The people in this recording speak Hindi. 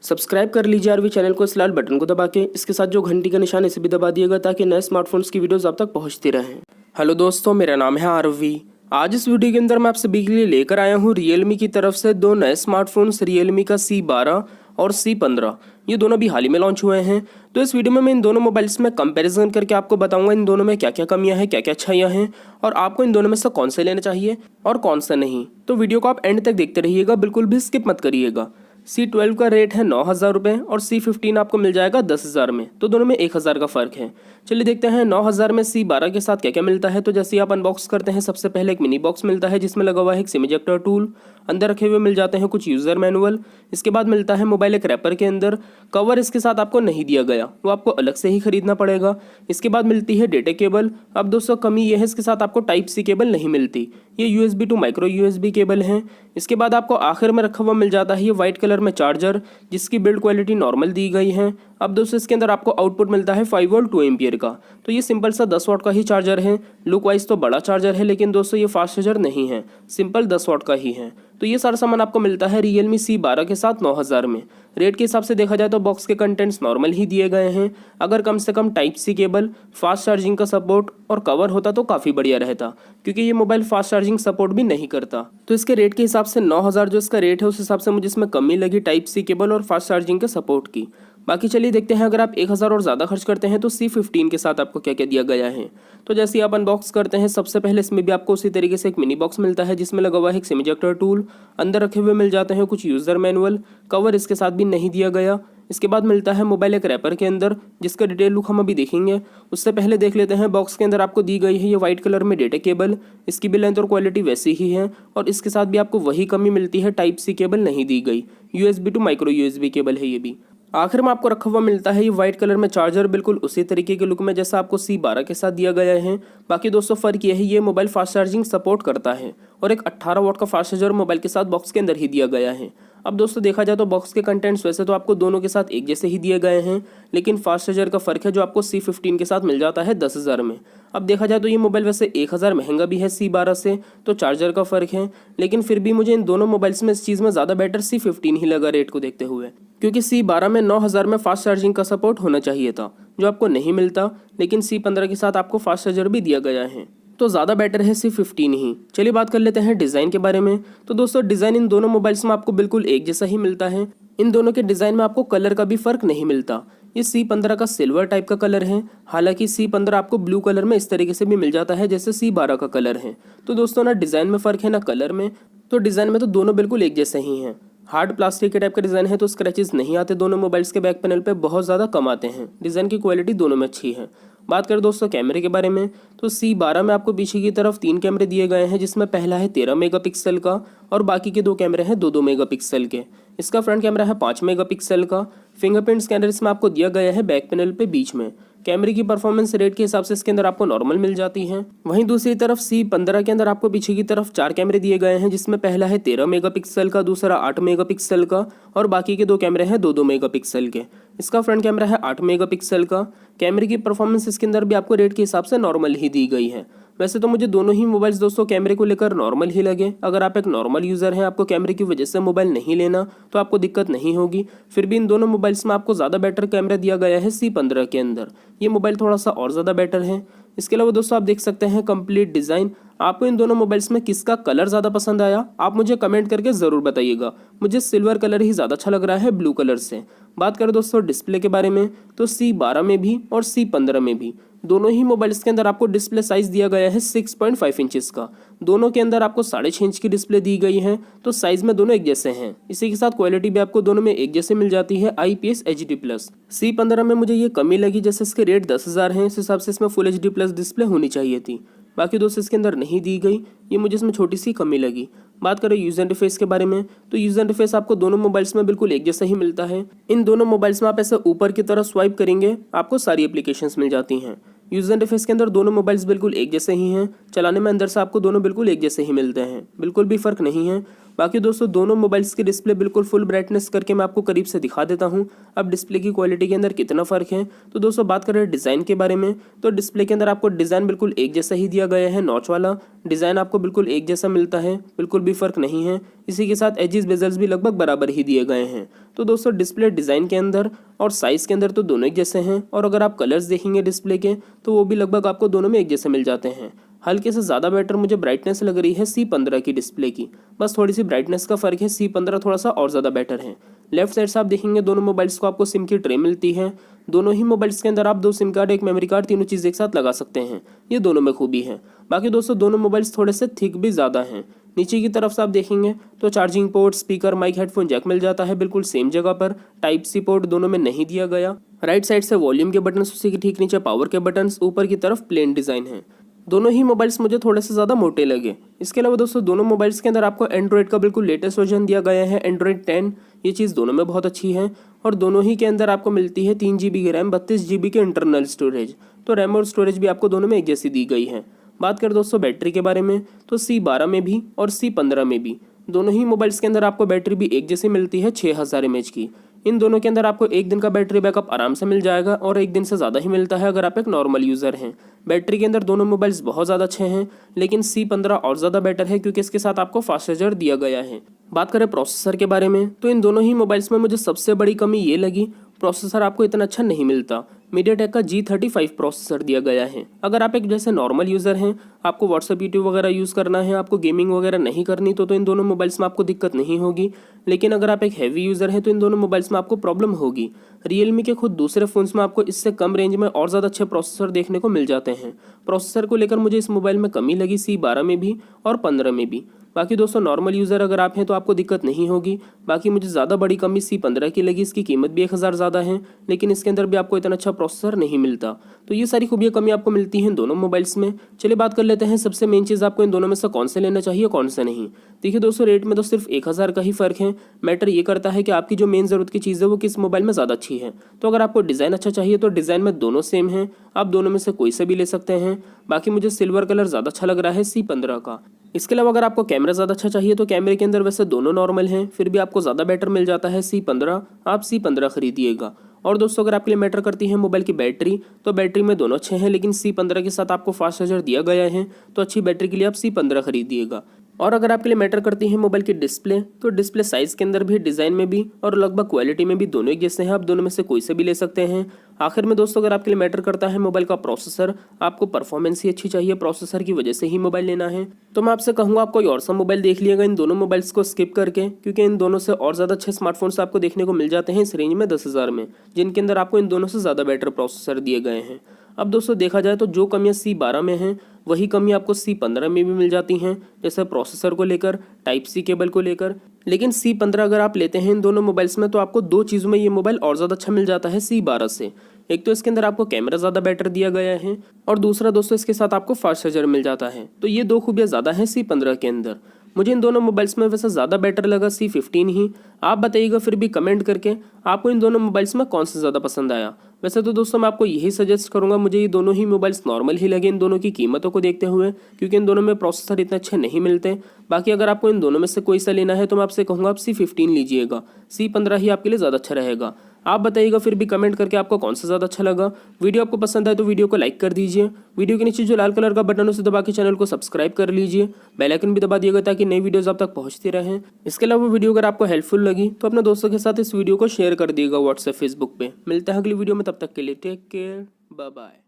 सब्सक्राइब कर लीजिए आरवी चैनल को इस लाल बटन को दबा के, इसके साथ जो घंटी का निशान इसे भी दबा दिएगा ताकि नए स्मार्टफोन्स की वीडियोस आप तक पहुंचती रहें। हेलो दोस्तों, मेरा नाम है आरवी। आज इस वीडियो के अंदर मैं आप सभी के लिए लेकर आया हूं रियलमी की तरफ से दो नए स्मार्टफोन्स, रियलमी का C12 और C15। ये दोनों भी हाल ही में लॉन्च हुए हैं। तो इस वीडियो में मैं इन दोनों मोबाइल्स में कंपैरिजन करके आपको बताऊंगा इन दोनों में क्या क्या कमियां हैं, क्या क्या अच्छाइयां हैं और आपको इन दोनों में से कौन से लेना चाहिए और कौन सा नहीं। तो वीडियो को आप एंड तक देखते रहिएगा, बिल्कुल भी स्किप मत करिएगा। C12 का रेट है 9,000 रुपये और C15 आपको मिल जाएगा 10,000 में। तो दोनों में 1,000 का फ़र्क है। चलिए देखते हैं 9,000 में C12 के साथ क्या क्या मिलता है। तो जैसे आप अनबॉक्स करते हैं, सबसे पहले एक मिनी बॉक्स मिलता है जिसमें लगा हुआ है एक सिम इजेक्टर टूल। अंदर रखे हुए मिल जाते हैं कुछ यूज़र मैनुअल। इसके बाद मिलता है मोबाइल एक रैपर के अंदर। कवर इसके साथ आपको नहीं दिया गया, वो आपको अलग से ही खरीदना पड़ेगा। इसके बाद मिलती है डेटा केबल। अब दोस्तों कमी यह है, इसके साथ आपको टाइप C केबल नहीं मिलती, ये USB to micro USB cable है। इसके बाद आपको आखिर में रखा हुआ मिल जाता है ये वाइट कलर में चार्जर, जिसकी बिल्ड क्वालिटी नॉर्मल दी गई है। अब दोस्तों इसके अंदर आपको आउटपुट मिलता है 5 वोल्ट 2 एम्पियर का। तो ये सिंपल सा 10 वाट का ही चार्जर है। लुक वाइज तो बड़ा चार्जर है, लेकिन दोस्तों ये फास्ट चार्जर नहीं है, सिंपल 10 वाट का ही है। तो ये सारा सामान आपको मिलता है रियलमी C12 के साथ 9,000 में। रेट के हिसाब से देखा जाए तो बॉक्स के कंटेंट्स नॉर्मल ही दिए गए हैं। अगर कम से कम type C cable, fast charging का सपोर्ट और कवर होता तो काफ़ी बढ़िया रहता, क्योंकि ये मोबाइल फास्ट चार्जिंग सपोर्ट भी नहीं करता। तो इसके रेट के हिसाब से 9,000 जो इसका रेट है, उस हिसाब से मुझे इसमें कमी लगी टाइप C केबल और फास्ट चार्जिंग के सपोर्ट की। बाकी चलिए देखते हैं, अगर आप 1,000 और ज़्यादा खर्च करते हैं तो C15 के साथ आपको क्या क्या दिया गया है। तो जैसे आप अनबॉक्स करते हैं, सबसे पहले इसमें भी आपको उसी तरीके से एक मिनी बॉक्स मिलता है जिसमें लगा हुआ है एक सिम इजेक्टर टूल। अंदर रखे हुए मिल जाते हैं कुछ यूज़र मैनुअल। कवर इसके साथ भी नहीं दिया गया। इसके बाद मिलता है मोबाइल एक रैपर के अंदर, जिसका डिटेल लुक हम अभी देखेंगे। उससे पहले देख लेते हैं बॉक्स के अंदर आपको दी गई है ये वाइट कलर में डेटा केबल। इसकी भी लेंथ और क्वालिटी वैसी ही है और इसके साथ भी आपको वही कमी मिलती है, टाइप C केबल नहीं दी गई, USB to micro USB cable है ये भी। आखिर में आपको रखा हुआ मिलता है ये वाइट कलर में चार्जर, बिल्कुल उसी तरीके के लुक में जैसा आपको C12 के साथ दिया गया है। बाकी दोस्तों फ़र्क यह है, ये मोबाइल फास्ट चार्जिंग सपोर्ट करता है और एक 18 वाट का फास्ट चार्जर मोबाइल के साथ बॉक्स के अंदर ही दिया गया है। अब दोस्तों देखा जाए तो बॉक्स के कंटेंट्स वैसे तो आपको दोनों के साथ एक जैसे ही दिए गए हैं, लेकिन फास्ट चार्जर का फ़र्क है जो आपको C15 के साथ मिल जाता है 10,000 में। अब देखा जाए तो ये मोबाइल वैसे 1,000 महंगा भी है C12 से, तो चार्जर का फ़र्क है, लेकिन फिर भी मुझे इन दोनों मोबाइल्स में इस चीज़ में ज़्यादा बेटर C15 ही लगा रेट को देखते हुए, क्योंकि C12 में 9,000 में फास्ट चार्जिंग का सपोर्ट होना चाहिए था, जो आपको नहीं मिलता, लेकिन C15 के साथ आपको फास्ट चार्जर भी दिया गया है, तो ज़्यादा बेटर है C15 ही। चलिए बात कर लेते हैं डिज़ाइन के बारे में। तो दोस्तों डिज़ाइन इन दोनों मोबाइल्स में आपको बिल्कुल एक जैसा ही मिलता है। इन दोनों के डिज़ाइन में आपको कलर का भी फ़र्क नहीं मिलता। ये C15 का सिल्वर टाइप का कलर है, हालांकि C15 आपको ब्लू कलर में इस तरीके से भी मिल जाता है जैसे C12 का कलर है। तो दोस्तों ना डिज़ाइन में फ़र्क है ना कलर में, तो डिज़ाइन में तो दोनों बिल्कुल एक जैसे ही हैं। हार्ड प्लास्टिक के टाइप का डिज़ाइन है, तो स्क्रैचेस नहीं आते दोनों मोबाइल्स के बैक पैनल पे, बहुत ज़्यादा कम आते हैं। डिज़ाइन की क्वालिटी दोनों में अच्छी है। बात करें दोस्तों कैमरे के बारे में, तो C12 में आपको पीछे की तरफ 3 कैमरे दिए गए हैं, जिसमें पहला है 13 मेगापिक्सल का और बाकी के 2 कैमरे हैं 2-2 मेगापिक्सल के। इसका फ्रंट कैमरा है 5 मेगापिक्सल का। फिंगरप्रिंट स्कैनर इसमें आपको दिया गया है बैक पैनल पे बीच में। कैमरे की परफॉर्मेंस रेट के हिसाब से इसके अंदर आपको नॉर्मल मिल जाती है। वहीं दूसरी तरफ C15 के अंदर आपको पीछे की तरफ 4 कैमरे दिए गए हैं, जिसमें पहला है 13 मेगापिक्सल का, दूसरा 8 मेगापिक्सल का और बाकी के 2 कैमरे हैं 2-2 मेगापिक्सल के। इसका फ्रंट कैमरा है 8 मेगापिक्सल का। कैमरे की परफॉर्मेंस इसके अंदर भी आपको रेट के हिसाब से नॉर्मल ही दी गई है। वैसे तो मुझे दोनों ही मोबाइल्स दोस्तों कैमरे को लेकर नॉर्मल ही लगे। अगर आप एक नॉर्मल यूज़र हैं, आपको कैमरे की वजह से मोबाइल नहीं लेना, तो आपको दिक्कत नहीं होगी। फिर भी इन दोनों मोबाइल्स में आपको ज़्यादा बेटर कैमरा दिया गया है C15 के अंदर। ये मोबाइल थोड़ा सा और ज़्यादा बेटर है। इसके अलावा दोस्तों आप देख सकते हैं कंप्लीट डिज़ाइन। आपको इन दोनों मोबाइल्स में किसका कलर ज़्यादा पसंद आया, आप मुझे कमेंट करके ज़रूर बताइएगा। मुझे सिल्वर कलर ही ज़्यादा अच्छा लग रहा है ब्लू कलर से। बात करें दोस्तों डिस्प्ले के बारे में, तो C12 में भी और C15 में भी दोनों ही मोबाइल्स के अंदर आपको डिस्प्ले साइज़ दिया गया है 6.5 इंचेस का। दोनों के अंदर आपको 6.5 इंच की डिस्प्ले दी गई है, तो साइज़ में दोनों एक जैसे हैं। इसी के साथ क्वालिटी भी आपको दोनों में एक जैसे मिल जाती है, IPS HD+। C15 में मुझे ये कमी लगी, जैसे इसके रेट 10,000 हैं, इस हिसाब से इसमें फुल HD+ डिस्प्ले होनी चाहिए थी। बाकी दोस्तों इसके अंदर नहीं दी गई, ये मुझे इसमें छोटी सी कमी लगी। बात करें यूज़र इंटरफेस के बारे में, तो यूज़र इंटरफेस आपको दोनों मोबाइल्स में बिल्कुल एक जैसा ही मिलता है। इन दोनों मोबाइल्स में आप ऐसे ऊपर की तरफ स्वाइप करेंगे, आपको सारी एप्लीकेशंस मिल जाती हैं। यूज़र इंटरफेस के अंदर दोनों मोबाइल्स बिल्कुल एक जैसे ही हैं। चलाने में अंदर से आपको दोनों बिल्कुल एक जैसे ही मिलते हैं, बिल्कुल भी फ़र्क नहीं है। बाकी दोस्तों दोनों मोबाइल्स की डिस्प्ले बिल्कुल फुल ब्राइटनेस करके मैं आपको करीब से दिखा देता हूँ अब डिस्प्ले की क्वालिटी के अंदर कितना फ़र्क है। तो दोस्तों बात करें डिज़ाइन के बारे में, तो डिस्प्ले के अंदर आपको डिज़ाइन बिल्कुल एक जैसा ही दिया गया है। नॉच वाला डिज़ाइन आपको बिल्कुल एक जैसा मिलता है, बिल्कुल भी फ़र्क नहीं है। इसी के साथ एजेस बेजल्स भी लगभग बराबर ही दिए गए हैं। तो दोस्तों डिस्प्ले डिज़ाइन के अंदर और साइज़ के अंदर तो दोनों एक जैसे हैं, और अगर आप कलर्स देखेंगे डिस्प्ले के तो वो भी लगभग आपको दोनों में एक जैसे मिल जाते हैं। हल्के से ज़्यादा बेटर मुझे ब्राइटनेस लग रही है C15 की डिस्प्ले की, बस थोड़ी सी ब्राइटनेस का फ़र्क है। C15 थोड़ा सा और ज़्यादा बेटर है। लेफ्ट साइड से आप देखेंगे दोनों मोबाइल्स को आपको सिम की ट्रे मिलती है। दोनों ही मोबाइल्स के अंदर आप 2 सिम कार्ड, 1 मेमोरी कार्ड, तीनों चीज़ एक साथ लगा सकते हैं। ये दोनों में खूबी है। बाकी दोस्तों दोनों मोबाइल्स थोड़े से थिक भी ज़्यादा हैं। नीचे की तरफ से आप देखेंगे तो charging port, speaker, mic, headphone jack मिल जाता है बिल्कुल सेम जगह पर। टाइप सी पोर्ट दोनों में नहीं दिया गया। राइट साइड से वॉल्यूम के बटन, उसी के ठीक नीचे पावर के बटन, ऊपर की तरफ प्लेन डिज़ाइन है। दोनों ही मोबाइल्स मुझे थोड़े से ज़्यादा मोटे लगे। इसके अलावा दोस्तों दोनों मोबाइल्स के अंदर आपको एंड्रॉइड का बिल्कुल लेटेस्ट वर्जन दिया गया है, एंड्रॉइड 10। ये चीज़ दोनों में बहुत अच्छी है। और दोनों ही के अंदर आपको मिलती है 3 GB की रैम, 32 GB के इंटरनल स्टोरेज। तो रैम और स्टोरेज भी आपको दोनों में एक जैसी दी गई है। बात करें दोस्तों बैटरी के बारे में, तो C12 में भी और C15 में भी दोनों ही मोबाइल्स के अंदर आपको बैटरी भी एक जैसी मिलती है 6000 mAh की। इन दोनों के अंदर आपको 1 दिन का बैटरी बैकअप आराम से मिल जाएगा, और 1 दिन से ज़्यादा ही मिलता है अगर आप एक नॉर्मल यूज़र हैं। बैटरी के अंदर दोनों मोबाइल्स बहुत ज़्यादा अच्छे हैं, लेकिन C15 और ज़्यादा बेटर है क्योंकि इसके साथ आपको फास्ट चार्जर दिया गया है। बात करें प्रोसेसर के बारे में, तो इन दोनों ही मोबाइल्स में मुझे सबसे बड़ी कमी ये लगी, प्रोसेसर आपको इतना अच्छा नहीं मिलता। मीडियाटेक का G35 प्रोसेसर दिया गया है। अगर आप एक जैसे नॉर्मल यूज़र हैं, आपको व्हाट्सएप, यूट्यूब वगैरह यूज़ करना है, आपको गेमिंग वगैरह नहीं करनी, तो इन दोनों मोबाइल्स में आपको दिक्कत नहीं होगी। लेकिन अगर आप एक हैवी यूज़र हैं तो इन दोनों मोबाइल्स में आपको प्रॉब्लम होगी। रियलमी के खुद दूसरे फ़ोन्स में आपको इससे कम रेंज में और ज़्यादा अच्छे प्रोसेसर देखने को मिल जाते हैं। प्रोसेसर को लेकर मुझे इस मोबाइल में कमी लगी C12 में भी और 15 में भी। बाकी दोस्तों नॉर्मल यूज़र अगर आप हैं तो आपको दिक्कत नहीं होगी। बाकी मुझे ज़्यादा बड़ी कमी C15 की लगी। इसकी कीमत भी 1000 ज़्यादा है, लेकिन इसके अंदर भी आपको इतना अच्छा प्रोसेसर नहीं मिलता। तो ये सारी खूबियाँ कमी आपको मिलती हैं दोनों मोबाइल्स में। चलिए बात कर लेते हैं सबसे मेन चीज़, आपको इन दोनों में से कौन से लेना चाहिए, कौन से नहीं। देखिए दोस्तों रेट में तो सिर्फ 1000 का ही फ़र्क है। मैटर ये करता है कि आपकी जो मेन ज़रूरत की चीज़ है वो किस मोबाइल में ज़्यादा अच्छी है। तो अगर आपको डिज़ाइन अच्छा चाहिए तो डिज़ाइन में दोनों सेम हैं, आप दोनों में से कोई से भी ले सकते हैं। बाकी मुझे सिल्वर कलर ज़्यादा अच्छा लग रहा है C15 का। इसके अलावा अगर आपको कैमरा ज़्यादा अच्छा चाहिए तो कैमरे के अंदर वैसे दोनों नॉर्मल हैं, फिर भी आपको ज़्यादा बेटर मिल जाता है C15, आप C15 खरीदिएगा। और दोस्तों अगर आपके लिए मैटर करती है मोबाइल की बैटरी, तो बैटरी में दोनों अच्छे हैं, लेकिन C15 के साथ आपको फास्ट चार्जर दिया गया है, तो अच्छी बैटरी के लिए आप C15 खरीदिएगा। और अगर आपके लिए मैटर करती है मोबाइल की डिस्प्ले, तो डिस्प्ले साइज़ के अंदर भी, डिज़ाइन में भी और लगभग क्वालिटी में भी दोनों एक जैसे हैं, आप दोनों में से कोई से भी ले सकते हैं। आखिर में दोस्तों अगर आपके लिए मैटर करता है मोबाइल का प्रोसेसर, आपको परफॉर्मेंस ही अच्छी चाहिए, प्रोसेसर की वजह से ही मोबाइल लेना है, तो मैं आपसे कहूँगा आप कोई और सा मोबाइल देख लिएगा इन दोनों मोबाइल्स को स्किप करके, क्योंकि इन दोनों से और ज़्यादा अच्छे स्मार्टफोन्स आपको देखने को मिल जाते हैं इस रेंज में 10,000 में, जिनके अंदर आपको इन दोनों से ज़्यादा बेटर प्रोसेसर दिए गए हैं। अब दोस्तों देखा जाए तो जो कमियाँ C12 में हैं वही कमी आपको C15 में भी मिल जाती हैं, जैसे प्रोसेसर को लेकर, टाइप सी केबल को लेकर। लेकिन C15 अगर आप लेते हैं इन दोनों मोबाइल्स में तो आपको 2 चीज़ों में ये मोबाइल और ज़्यादा अच्छा मिल जाता है C12 से। एक तो इसके अंदर आपको कैमरा ज़्यादा बेटर दिया गया है, और दूसरा दोस्तों इसके साथ आपको फास्ट चार्जर मिल जाता है। तो ये 2 खूबियाँ ज़्यादा हैं C15 के अंदर। मुझे इन दोनों मोबाइल्स में वैसे ज़्यादा बेटर लगा C15 ही। आप बताइएगा फिर भी कमेंट करके आपको इन दोनों मोबाइल्स में कौन सा ज़्यादा पसंद आया। वैसे तो दोस्तों मैं आपको यही सजेस्ट करूंगा, मुझे ये दोनों ही मोबाइल्स नॉर्मल ही लगे इन दोनों की कीमतों को देखते हुए, क्योंकि इन दोनों में प्रोसेसर इतने अच्छे नहीं मिलते। बाकी अगर आपको इन दोनों में से कोई सा लेना है तो मैं आपसे कहूँगा आप C15 लीजिएगा, C15 ही आपके लिए ज़्यादा अच्छा रहेगा। आप बताइएगा फिर भी कमेंट करके आपको कौन सा ज़्यादा अच्छा लगा। वीडियो आपको पसंद आए तो वीडियो को लाइक कर दीजिए। वीडियो के नीचे जो लाल कलर का बटन है उसे दबा के चैनल को सब्सक्राइब कर लीजिए। बेल आइकन भी दबा दिएगा ताकि नई वीडियोस आप तक पहुंचती रहें। इसके अलावा वीडियो अगर आपको हेल्पफुल लगी तो अपने दोस्तों के साथ इस वीडियो को शेयर कर दिएगा व्हाट्सएप, फेसबुक पे। मिलते हैं अगली वीडियो में, तब तक के लिए टेक केयर, बाय बाय।